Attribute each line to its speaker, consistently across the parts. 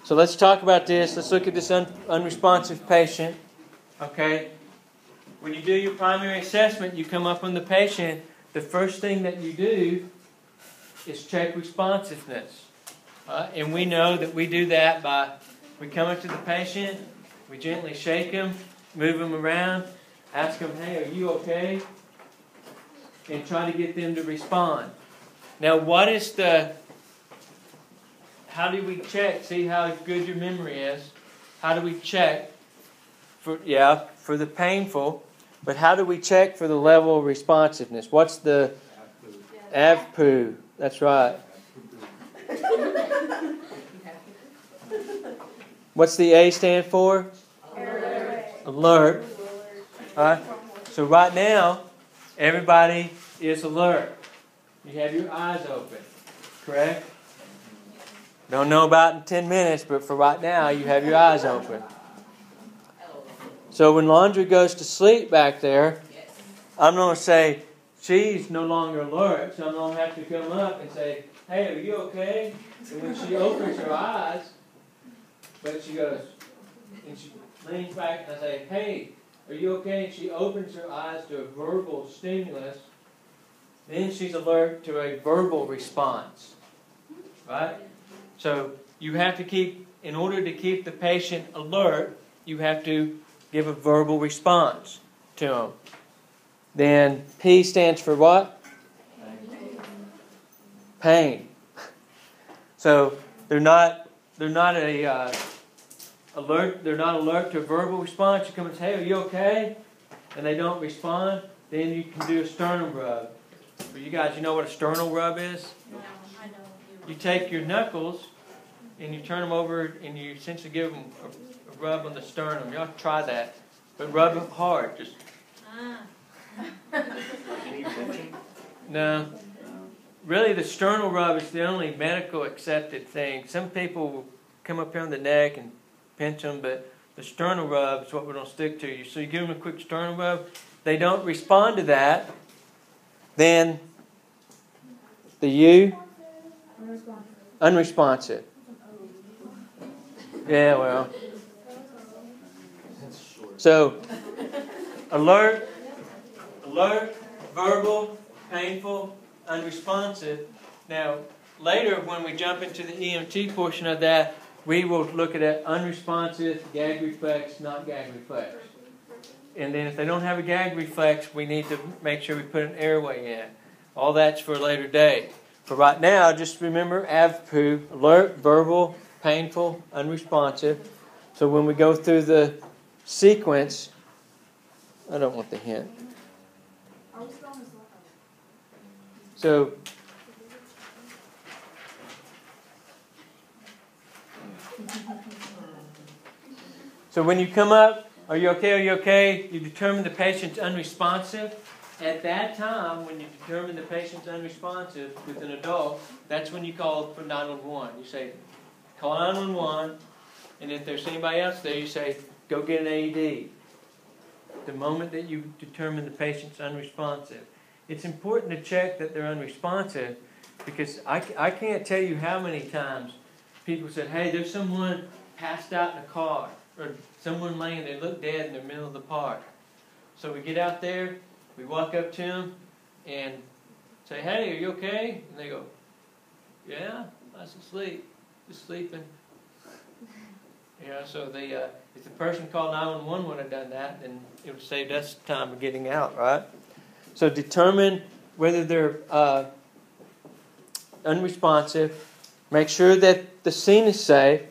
Speaker 1: So let's talk about this. Let's look at this unresponsive patient. Okay. When you do your primary assessment, you come up on the patient. The first thing that you do is check responsiveness. And we know that we do that by, we come up to the patient, we gently shake him, move him around, ask him, hey, are you okay? And try to get them to respond. Now, how do we check? See how good your memory is. How do we check for the painful, but how do we check for the level of responsiveness? What's the AVPU? That's right. What's the A stand for? Alert. All right. So right now, everybody is alert. You have your eyes open, correct? Don't know about in 10 minutes, but for right now, you have your eyes open. So when Laundry goes to sleep back there, I'm going to say, she's no longer alert, so I'm going to have to come up and say, hey, are you okay? And when she opens her eyes, but she goes, and she leans back and I say, hey, are you okay? And she opens her eyes to a verbal stimulus. Then she's alert to a verbal response. Right? So you have to keep, in order to keep the patient alert, you have to give a verbal response to them. Then P stands for what? Pain. So they're not alert. They're not alert to a verbal response. You come and say, "Hey, are you okay?" And they don't respond. Then you can do a sternum rub. For you guys, you know what a sternal rub is?
Speaker 2: No, I know.
Speaker 1: You take your knuckles and you turn them over and you essentially give them a rub on the sternum. Y'all try that, but rub it hard. Just. No. Really, the sternal rub is the only medical accepted thing. Some people will come up here on the neck and pinch them, but the sternal rub is what we're going to stick to. So you give them a quick sternal rub. They don't respond to that. Then the U, unresponsive. Yeah, well. So alert, verbal, painful, unresponsive. Now, later when we jump into the EMT portion of that, we will look at that unresponsive, gag reflex, not gag reflex. And then if they don't have a gag reflex, we need to make sure we put an airway in. All that's for a later date. For right now, just remember AVPU, alert, verbal, painful, unresponsive. So when we go through the sequence, I don't want the hint. So when you come up, are you okay, are you okay? You determine the patient's unresponsive. At that time, when you determine the patient's unresponsive with an adult, that's when you call for 911. You say, call 911, and if there's anybody else there, you say, go get an AED. The moment that you determine the patient's unresponsive. It's important to check that they're unresponsive because I can't tell you how many times people said, hey, there's someone passed out in a car or someone laying there, look dead in the middle of the park. So we get out there, we walk up to them and say, hey, are you okay? And they go, yeah, I was asleep, just sleeping. So if the person called 911 would have done that, then it would save us time of getting out, right? So determine whether they're unresponsive. Make sure that the scene is safe.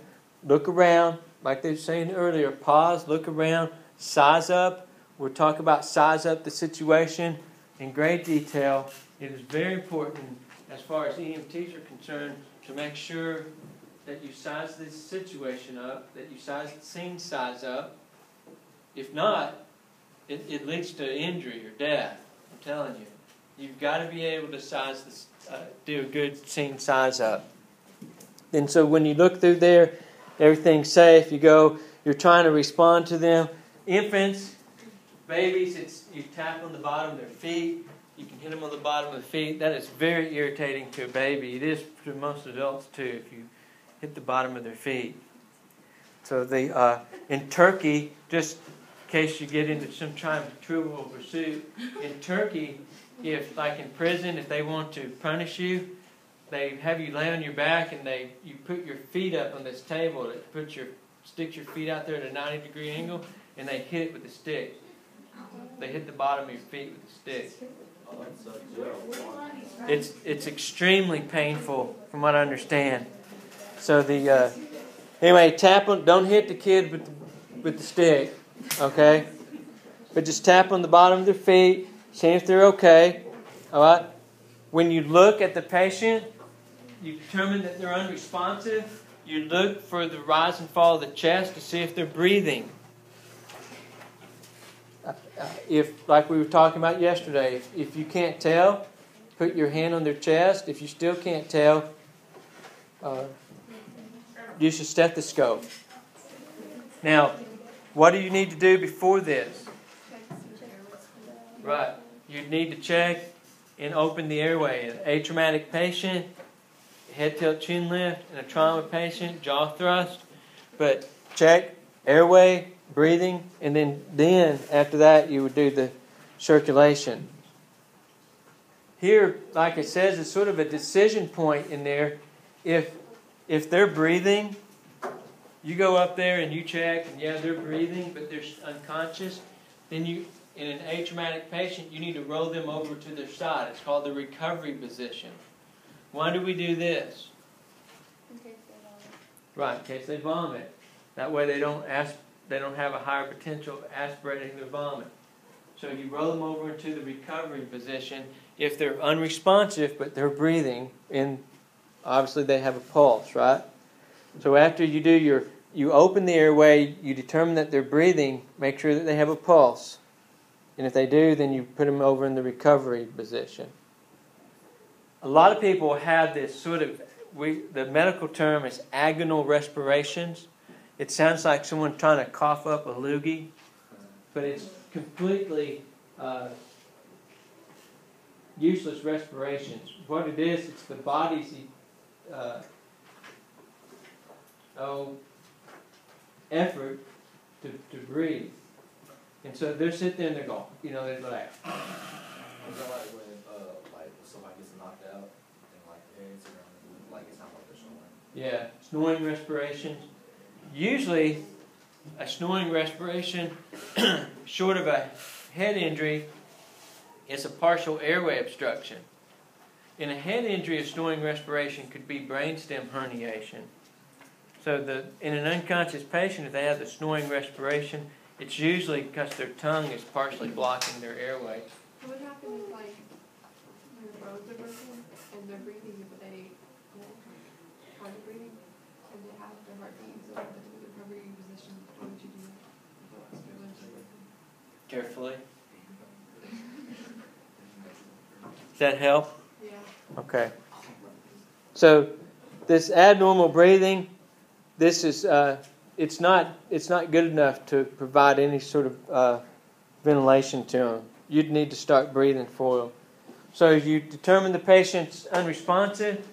Speaker 1: Look around, like they were saying earlier. Pause, look around, size up. We'll talk about size up the situation in great detail. It is very important, as far as EMTs are concerned, to make sure that you size this situation up, that you size the scene size up. If not, it leads to injury or death. I'm telling you. You've got to be able to size this, do a good scene size up. And so when you look through there, everything's safe. You're trying to respond to them. Infants, babies, you tap on the bottom of their feet. You can hit them on the bottom of the feet. That is very irritating to a baby. It is to most adults too if you hit the bottom of their feet. So in Turkey, just in case you get into some kind of trivial pursuit, in Turkey, if like in prison, if they want to punish you, they have you lay on your back and you put your feet up on this table. Stick your feet out there at a 90-degree angle, and they hit it with a stick. They hit the bottom of your feet with a stick. It's extremely painful, from what I understand. So anyway, tap on. Don't hit the kid with the stick, okay? But just tap on the bottom of their feet, see if they're okay. All right. When you look at the patient, you determine that they're unresponsive. You look for the rise and fall of the chest to see if they're breathing. If, like we were talking about yesterday, if you can't tell, put your hand on their chest. If you still can't tell, use a stethoscope. Now, what do you need to do before this? Right. You need to check and open the airway. An atraumatic patient, head tilt chin lift, and a trauma patient, jaw thrust. But check airway, breathing, and then after that you would do the circulation. Here, like it says, it's sort of a decision point in there. If they're breathing, you go up there and you check, and yeah, they're breathing, but they're unconscious. Then you, in an atraumatic patient, you need to roll them over to their side. It's called the recovery position. Why do we do this?
Speaker 2: In case they vomit.
Speaker 1: Right, in case they vomit. That way they don't have a higher potential of aspirating their vomit. So you roll them over into the recovery position. If they're unresponsive but they're breathing, and obviously they have a pulse, right? So after you do you open the airway, you determine that they're breathing, make sure that they have a pulse. And if they do, then you put them over in the recovery position. A lot of people have this sort of, the medical term is agonal respirations. It sounds like someone trying to cough up a loogie, but it's completely useless respirations. What it is, it's the body's effort to breathe. And so they're sitting there and they're going, they're like.
Speaker 3: Is that like when somebody gets knocked out and like their heads around, like it's not like they're snoring?
Speaker 1: Yeah, snoring respirations. Usually, a snoring respiration, short of a head injury, is a partial airway obstruction. In a head injury, a snoring respiration could be brainstem herniation. So in an unconscious patient, if they have the snoring respiration, it's usually because their tongue is partially blocking their airway.
Speaker 2: What happens if, like, their bones are broken and they're breathing, but they aren't breathing, and they have their heartbeat, so in the recovery position, what would you do if their lungs are broken?
Speaker 1: Carefully. Does that help?
Speaker 2: Yeah.
Speaker 1: Okay. So this abnormal breathing, this is it's not good enough to provide any sort of ventilation to them. You'd need to start breathing for them. So you determine the patient's unresponsive.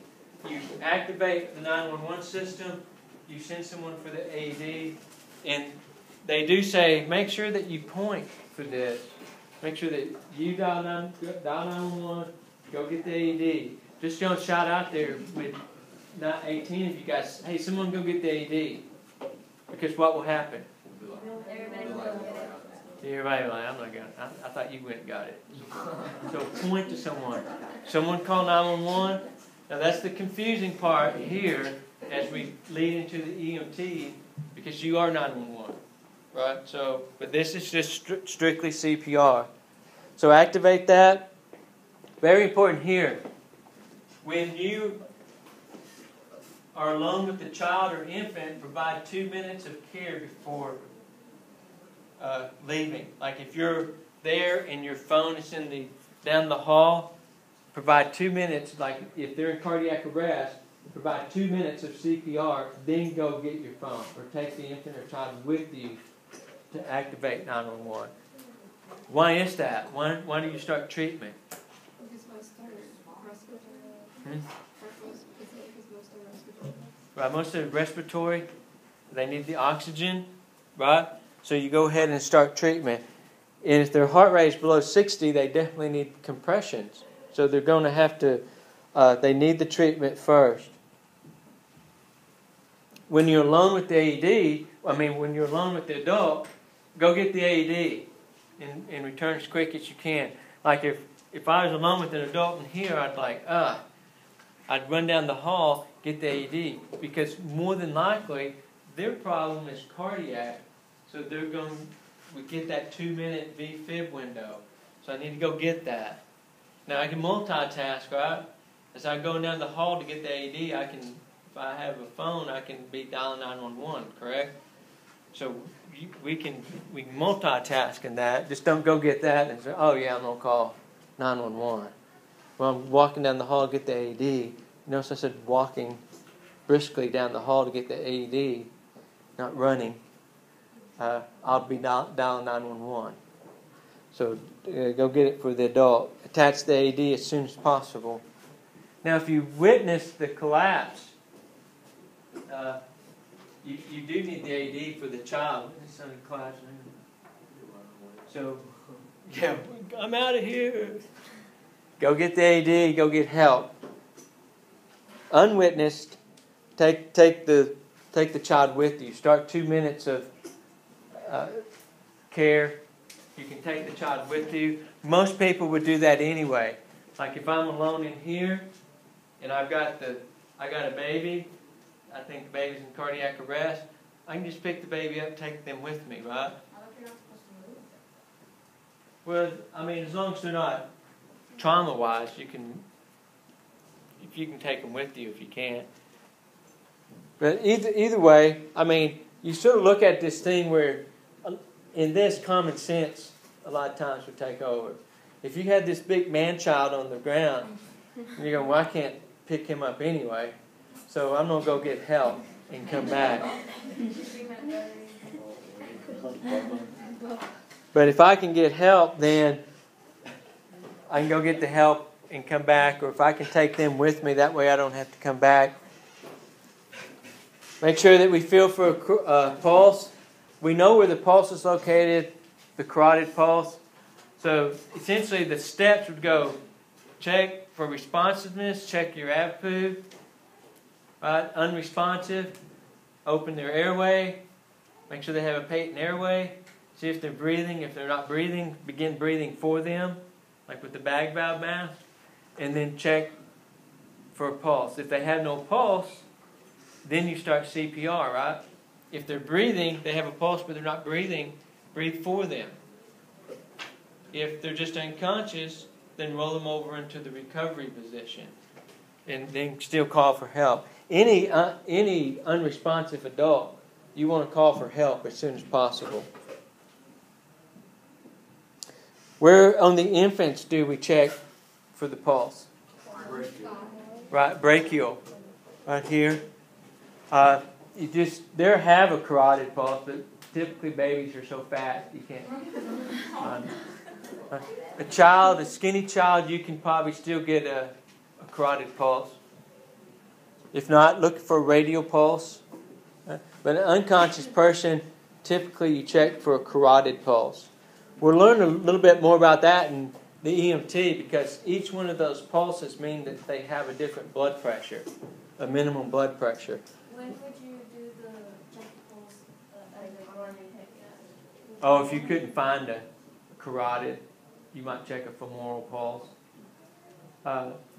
Speaker 1: You activate the 911 system. You send someone for the AED, and they do say, make sure that you point for this. Make sure that you dial 911, go get the AED. Just don't shout out there with not 18 of you guys, hey, someone go get the AED. Because what will happen? Everybody like, I'm not going. I thought you went and got it. So point to someone. Someone call 911. Now that's the confusing part here as we lead into the EMT, because you are 911, right? So, but this is just strictly CPR. So activate that. Very important here. When you are alone with the child or infant, provide 2 minutes of care before leaving. Like if you're there and your phone is down the hall, provide 2 minutes. Like if they're in cardiac arrest, provide 2 minutes of CPR, then go get your phone or take the infant or child with you to activate 911. Why is that? Why do you start treatment?
Speaker 2: Because most are respiratory.
Speaker 1: Hmm?
Speaker 2: Because most are respiratory.
Speaker 1: Right, most of the respiratory. They need the oxygen, right? So you go ahead and start treatment. And if their heart rate is below 60, they definitely need compressions. So they're going to have to, they need the treatment first. When you're alone with the AED, when you're alone with the adult, go get the AED and return as quick as you can. Like if I was alone with an adult in here, I'd run down the hall, get the AED. Because more than likely, their problem is cardiac. So they're going to get that 2-minute V-fib window. So I need to go get that. Now I can multitask, right? As I go down the hall to get the AED, I can, if I have a phone, I can be dialing 911, correct? So we can multitask in that. Just don't go get that and say, oh yeah, I'm going to call 911. Well, I'm walking down the hall to get the AED. Notice I said walking briskly down the hall to get the AED, not running. I'll be dialing 911. So go get it for the adult. Attach the AED as soon as possible. Now, if you witness the collapse, you do need the AED for the child. So, yeah, I'm out of here. Go get the AED. Go get help. Unwitnessed, take the child with you. Start 2 minutes of care. You can take the child with you. Most people would do that anyway. Like if I'm alone in here and I got a baby, I think the baby's in cardiac arrest, I can just pick the baby up and take them with me, right? Well, as long as they're not trauma-wise, if you can take them with you if you can't. But either way, you sort of look at this thing where in this, common sense a lot of times would take over. If you had this big man-child on the ground, and you're going, well, I can't pick him up anyway, so I'm going to go get help and come back. But if I can get help, then I can go get the help and come back, or if I can take them with me, that way I don't have to come back. Make sure that we feel for a pulse. We know where the pulse is located, the carotid pulse. So essentially the steps would go, check for responsiveness, check your AVPU, right? Unresponsive, open their airway, make sure they have a patent airway, see if they're breathing. If they're not breathing, begin breathing for them, like with the bag valve mask, and then check for a pulse. If they have no pulse, then you start CPR, right? If they're breathing, they have a pulse but they're not breathing, breathe for them. If they're just unconscious, then roll them over into the recovery position and then still call for help. Any unresponsive adult, you want to call for help as soon as possible. Where on the infants do we check for the pulse? Right, brachial. Right here. They have a carotid pulse, but typically babies are so fat you can't. A skinny child, you can probably still get a carotid pulse. If not, look for a radial pulse. But an unconscious person, typically you check for a carotid pulse. We'll learn a little bit more about that in the EMT because each one of those pulses mean that they have a different blood pressure, a minimum blood pressure.
Speaker 4: When would you do the check pulse as a carotid?
Speaker 1: Oh, if you couldn't find a carotid, you might check a femoral pulse.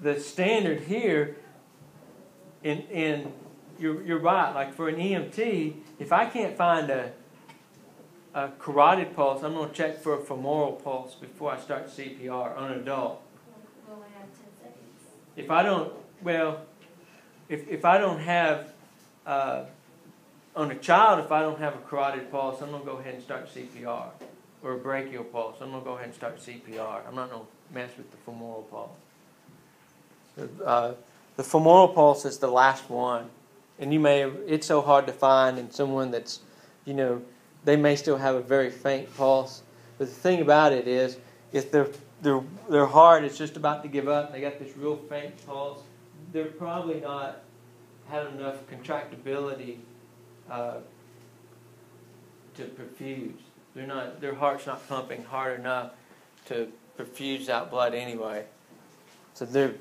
Speaker 1: The standard here, you're right. Like for an EMT, if I can't find a carotid pulse, I'm going to check for a femoral pulse before I start CPR on an adult.
Speaker 4: We'll only have 10 seconds.
Speaker 1: If I don't have on a child, if I don't have a carotid pulse, I'm going to go ahead and start CPR. Or a brachial pulse, I'm going to go ahead and start CPR. I'm not going to mess with the femoral pulse. The femoral pulse is the last one. And it's so hard to find in someone that's, they may still have a very faint pulse. But the thing about it is, if their heart is just about to give up, and they got this real faint pulse, they're probably not had enough contractibility to perfuse. Their heart's not pumping hard enough to perfuse out blood anyway. So they're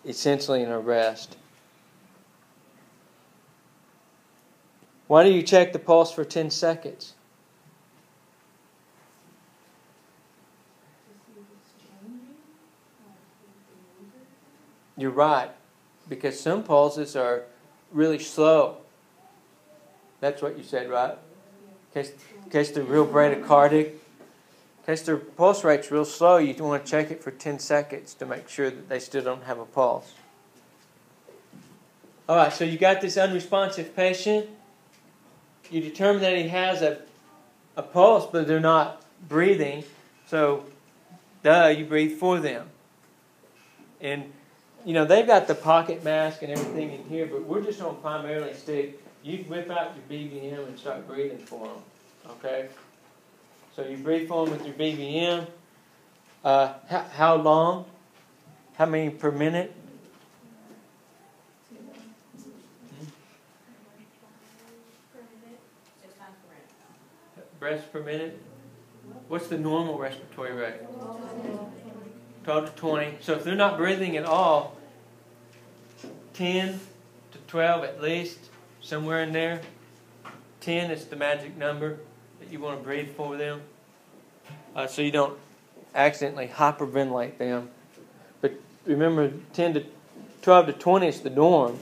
Speaker 1: essentially in arrest. Why do you check the pulse for 10 seconds? You're right, because some pulses are really slow. That's what you said, right? In case they're real bradycardic. In case their pulse rate's real slow, you want to check it for 10 seconds to make sure that they still don't have a pulse. All right, so you got this unresponsive patient. You determine that he has a pulse, but they're not breathing. So, you breathe for them. And, they've got the pocket mask and everything in here, but we're just going to primarily stick. You whip out your BVM and start breathing for them. Okay? So you breathe for them with your BVM. How long? How many per minute? Breaths per minute? What's the normal respiratory rate? 12 to 20. So if they're not breathing at all, 10 to 12 at least, somewhere in there. 10 is the magic number that you want to breathe for them. So you don't accidentally hyperventilate them. But remember, 12 to 20 is the norm.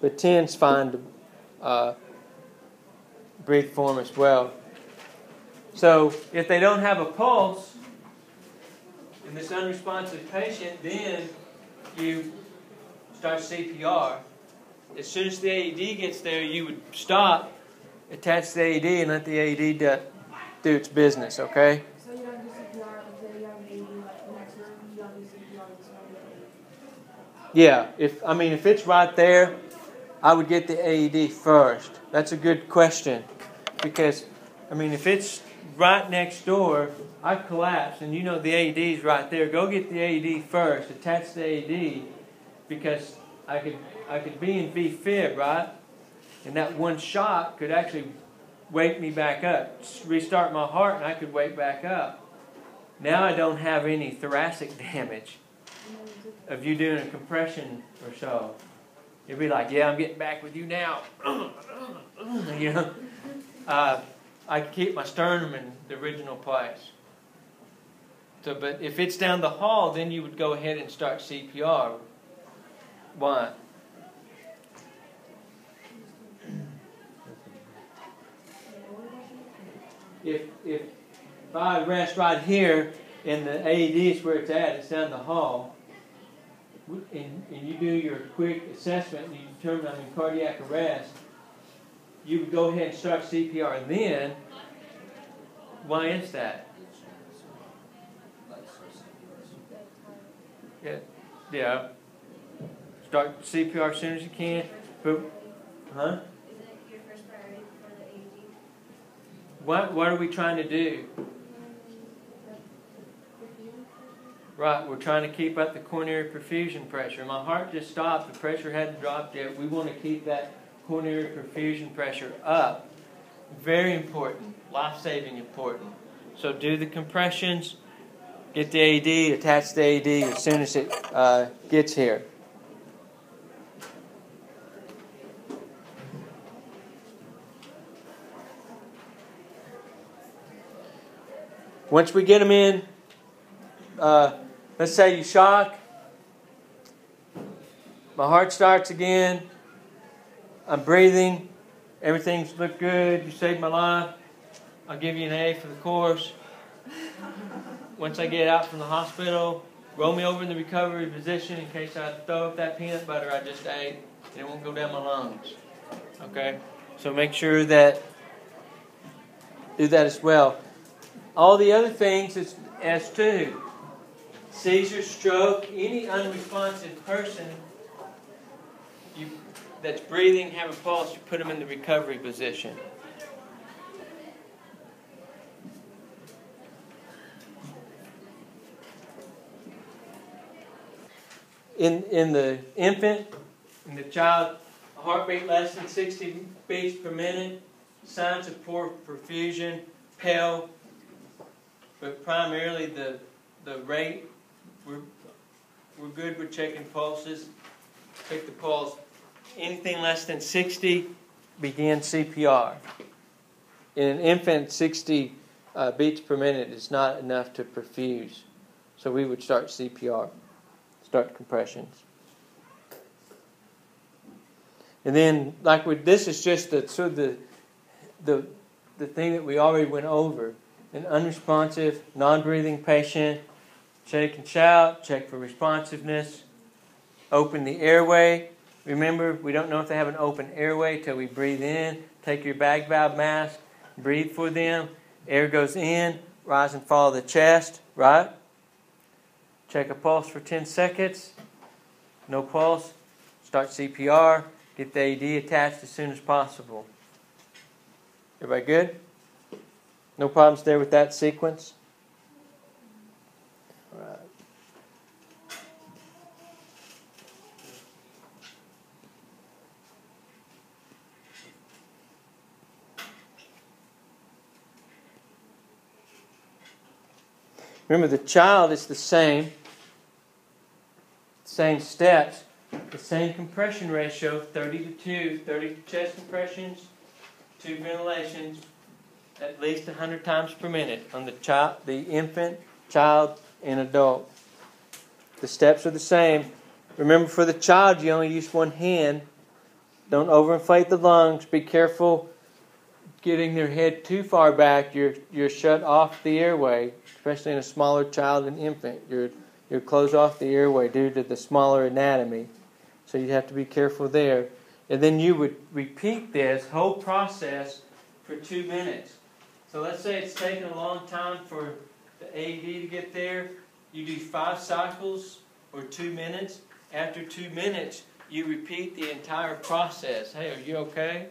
Speaker 1: But 10 is fine to breathe for them as well. So if they don't have a pulse in this unresponsive patient, then you start CPR. As soon as the AED gets there, you would stop, attach the AED, and let the AED do its business, okay?
Speaker 2: So you don't do CPR until you have an AED like next room, you don't do CPR until you have an AED.
Speaker 1: Yeah, if it's right there, I would get the AED first. That's a good question. Because, if it's right next door, I collapse, and the AED's right there. Go get the AED first, attach the AED, because I could be in V-fib, right? And that one shot could actually wake me back up, restart my heart, and I could wake back up. Now I don't have any thoracic damage of you doing a compression or so. You'd be like, yeah, I'm getting back with you now. I can keep my sternum in the original place. So, but if it's down the hall, then you would go ahead and start CPR. Why? If I rest right here and the AED is where it's at, it's down the hall, and you do your quick assessment and you determine I'm in cardiac arrest, you would go ahead and start CPR then. Why is that? Yeah. Start CPR as soon as you can. But,
Speaker 4: Is it your first priority for the AED?
Speaker 1: what are we trying to do? Right, we're trying to keep up the coronary perfusion pressure. My heart just stopped. The pressure hadn't dropped yet. We want to keep that coronary perfusion pressure up. Very important. Life-saving important. So do the compressions. Get the AED. Attach the AED as soon as it gets here. Once we get them in, let's say you shock. My heart starts again. I'm breathing. Everything's looked good. You saved my life. I'll give you an A for the course. Once I get out from the hospital, roll me over in the recovery position in case I throw up that peanut butter I just ate and it won't go down my lungs. Okay? So make sure that do that as well. All the other things is as to seizure, stroke, any unresponsive person that's breathing, have a pulse, you put them in the recovery position. In the infant, in the child, a heartbeat less than 60 beats per minute, signs of poor perfusion, pale, but primarily the rate. We're good with checking pulses. Check the pulse. Anything less than 60, begin CPR. In an infant, 60 beats per minute is not enough to perfuse. So we would start CPR, start compressions. And then, like with this, is just the sort of the thing that we already went over. An unresponsive, non-breathing patient, shake and shout, check for responsiveness, open the airway. Remember, we don't know if they have an open airway till we breathe in. Take your bag valve mask, breathe for them. Air goes in, rise and fall the chest, right? Check a pulse for 10 seconds. No pulse, start CPR. Get the AED attached as soon as possible. Everybody good? No problems there with that sequence? All right. Remember, the child is the same steps, the same compression ratio, 30 to 2, 30 chest compressions, 2 ventilations, at least 100 times per minute on the child, the infant, child, and adult. The steps are the same. Remember, for the child, you only use one hand. Don't overinflate the lungs. Be careful getting their head too far back. You're shut off the airway, especially in a smaller child and infant. You're closed off the airway due to the smaller anatomy. So you have to be careful there. And then you would repeat this whole process for 2 minutes. So let's say it's taken a long time for the AED to get there. You do 5 cycles or 2 minutes. After 2 minutes, you repeat the entire process. Hey, are you okay?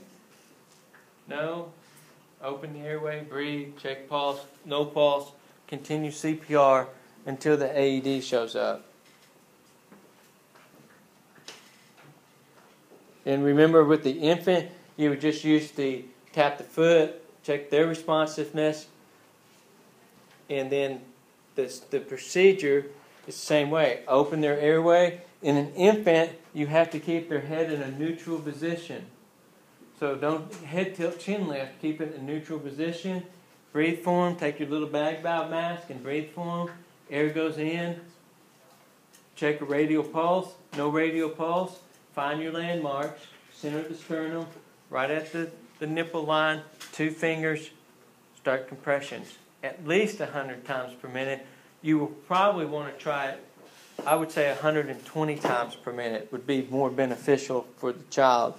Speaker 1: No? Open the airway, breathe, check pulse, no pulse. Continue CPR until the AED shows up. And remember, with the infant, you would just use the tap the foot, check their responsiveness, and then the procedure is the same way. Open their airway. In an infant, you have to keep their head in a neutral position. So don't head tilt, chin lift. Keep it in a neutral position. Breathe for them. Take your little bag valve mask and breathe for them. Air goes in. Check a radial pulse. No radial pulse. Find your landmarks. Center of the sternum. Right at the nipple line. 2 fingers. Start compressions. At least 100 times per minute. You will probably want to try it, I would say 120 times per minute would be more beneficial for the child.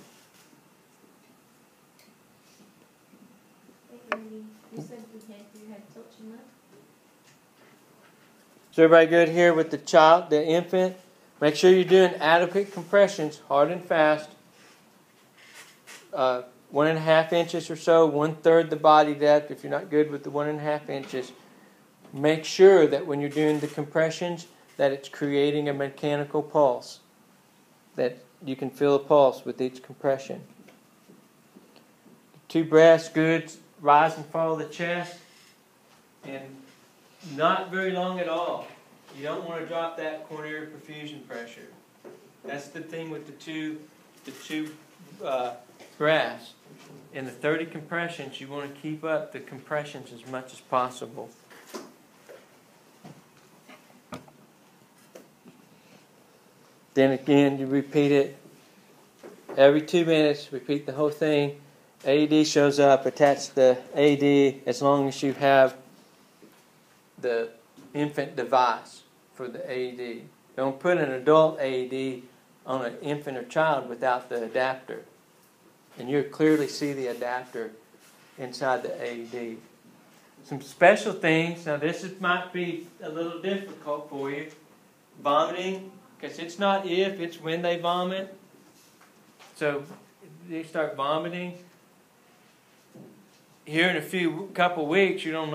Speaker 4: You said you had tilt chin lift?
Speaker 1: Is everybody good here with the child, the infant? Make sure you're doing adequate compressions, hard and fast. 1.5 inches or so, 1/3 the body depth. If you're not good with the 1.5 inches, make sure that when you're doing the compressions, that it's creating a mechanical pulse, that you can feel a pulse with each compression. 2 breaths, good. Rise and fall the chest, and not very long at all. You don't want to drop that coronary perfusion pressure. That's the thing with the two breaths. In the 30 compressions, you want to keep up the compressions as much as possible. Then again, you repeat it every 2 minutes. Repeat the whole thing. AED shows up. Attach the AED as long as you have the infant device for the AED. Don't put an adult AED on an infant or child without the adapter. And you'll clearly see the adapter inside the AED. Some special things. Now might be a little difficult for you. Vomiting. Because it's not if, it's when they vomit. So they start vomiting. Here in a couple weeks, we don't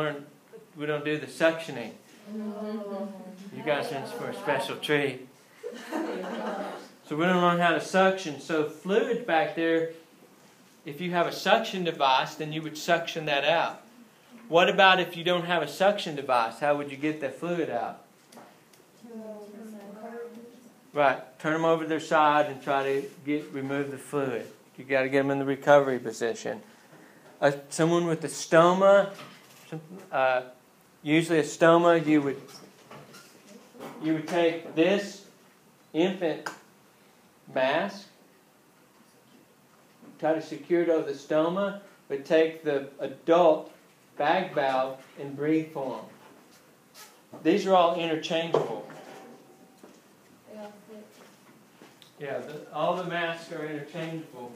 Speaker 1: do the suctioning. You guys are in for a special treat. So we don't learn how to suction. So fluid back there, If you have a suction device, then you would suction that out. What about if you don't have a suction device? How would you get that fluid out? Right. Turn them over to their side and try to remove the fluid. You got to get them in the recovery position. Someone with a stoma, usually a stoma, you would take this infant mask, try to secure it over the stoma, but take the adult bag valve and breathe for them. These are all interchangeable. Yeah, all the masks are interchangeable.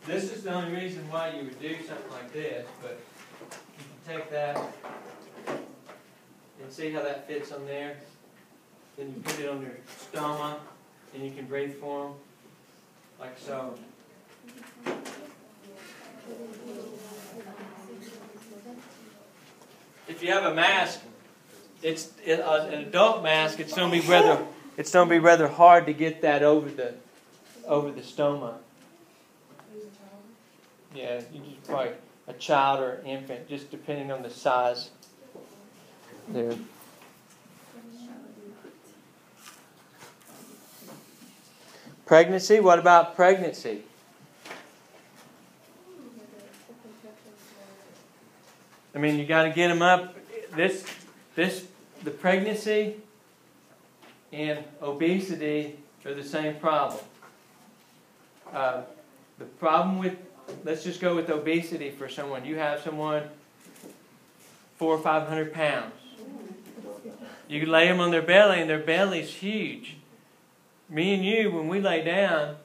Speaker 1: This is the only reason why you would do something like this, but you can take that and see how that fits on there. Then you put it on your stoma and you can breathe for them, like so. If you have a mask, an adult mask. It's going to be rather hard to get that over the stoma. Yeah, you just probably a child or an infant, just depending on the size. There. Pregnancy. What about pregnancy? I mean, you got to get them up. The pregnancy and obesity are the same problem. The problem with, let's just go with obesity for someone. You have someone 400 or 500 pounds. You lay them on their belly, and their belly's huge. Me and you, when we lay down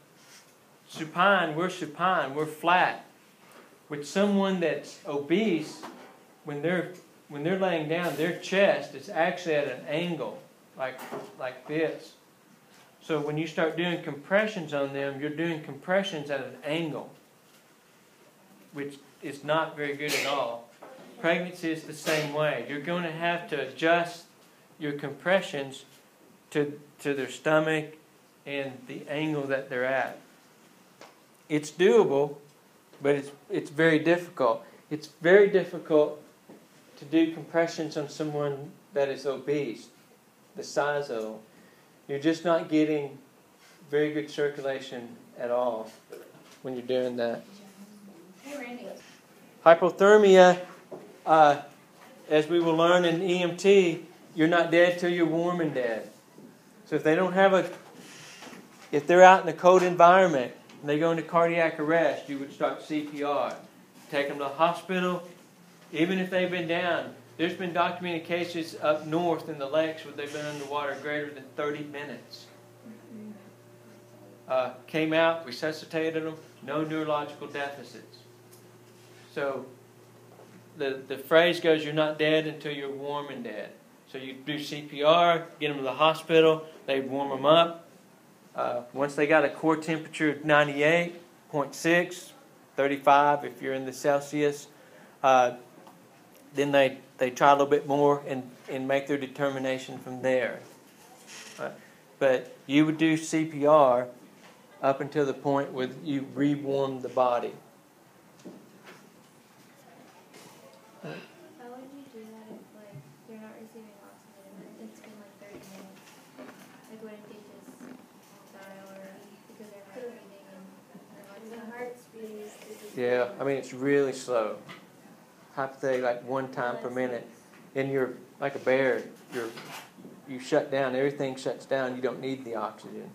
Speaker 1: supine, we're flat. With someone that's obese, when they're laying down, their chest is actually at an angle, like this. So when you start doing compressions on them, you're doing compressions at an angle, which is not very good at all. Pregnancy is the same way. You're going to have to adjust your compressions to their stomach and the angle that they're at. It's doable, but it's very difficult. It's very difficult to do compressions on someone that is obese, the size of them. You're just not getting very good circulation at all when you're doing that. Hypothermia, as we will learn in EMT, you're not dead till you're warm and dead. So if they're out in a cold environment and they go into cardiac arrest, you would start CPR. Take them to the hospital. Even if they've been down, there's been documented cases up north in the lakes where they've been underwater greater than 30 minutes. Came out, resuscitated them, no neurological deficits. So the phrase goes, you're not dead until you're warm and dead. So you do CPR, get them to the hospital, they warm them up. Once they got a core temperature of 98.6, 35 if you're in the Celsius, then they try a little bit more and make their determination from there. But you would do CPR up until the point where you re-warm the body.
Speaker 4: How would you do that if they're not receiving oxygen and it's been 30 minutes? What if they just die or because they're not breathing and the heart speed?
Speaker 1: Yeah, I mean it's really slow. Hypothetically, 1 time per minute, and you're like a bear. You shut down. Everything shuts down. You don't need the oxygen.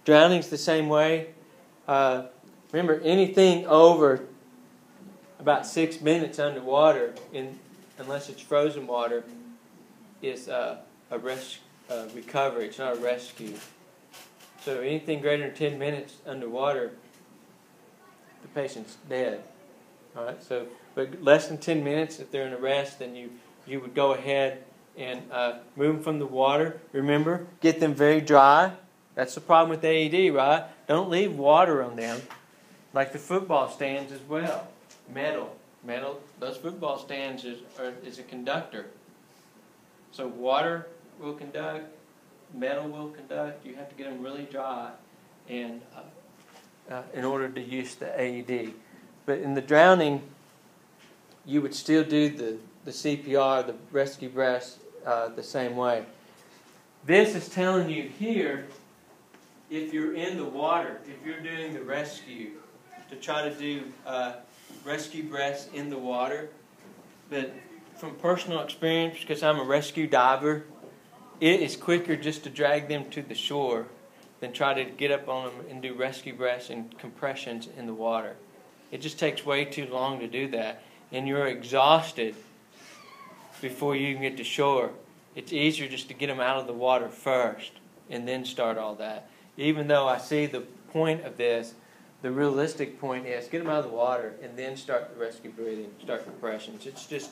Speaker 1: Drowning's the same way. Remember, anything over about 6 minutes underwater, unless it's frozen water, is a recovery. It's not a rescue. So anything greater than 10 minutes underwater, the patient's dead. All right. So, but less than 10 minutes, if they're in arrest, then you would go ahead and move them from the water. Remember, get them very dry. That's the problem with AED, right? Don't leave water on them, like the football stands as well. Metal. Those football stands is a conductor. So water will conduct, metal will conduct. You have to get them really dry, and in order to use the AED. But in the drowning, you would still do the CPR, the rescue breaths, the same way. This is telling you here, if you're in the water, if you're doing the rescue, to try to do rescue breaths in the water. But from personal experience, because I'm a rescue diver, it is quicker just to drag them to the shore than try to get up on them and do rescue breaths and compressions in the water. It just takes way too long to do that, and you're exhausted before you can get to shore. It's easier just to get them out of the water first and then start all that. Even though I see the point of this, the realistic point is get them out of the water and then start the rescue breathing, start compressions. It's just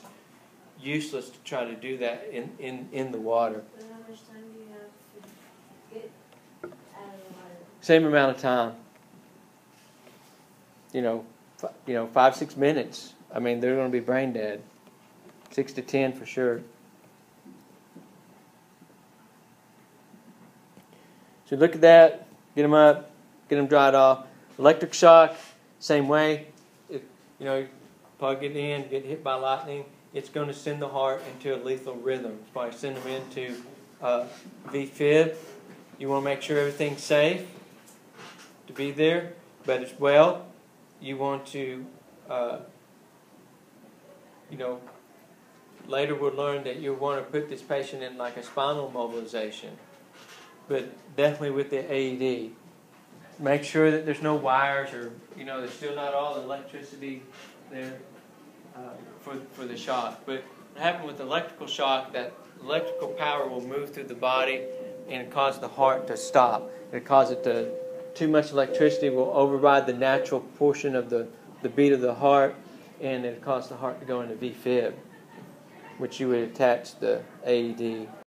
Speaker 1: useless to try to do that in the water.
Speaker 4: But how much time do you have to get out of the water?
Speaker 1: Same amount of time. 5-6 minutes. I mean, they're going to be brain dead. 6 to 10 for sure. So look at that. Get them up. Get them dried off. Electric shock, same way. If you plug it in, get hit by lightning, it's going to send the heart into a lethal rhythm. It's probably send them into V-fib. You want to make sure everything's safe to be there, but as well, you want to, later we'll learn that you want to put this patient in like a spinal mobilization, but definitely with the AED. Make sure that there's no wires or, there's still not all the electricity there for the shock. But what happened with electrical shock, that electrical power will move through the body and cause the heart to stop. It causes it to, too much electricity will override the natural portion of the beat of the heart, and it causes the heart to go into V-fib, which you would attach the AED.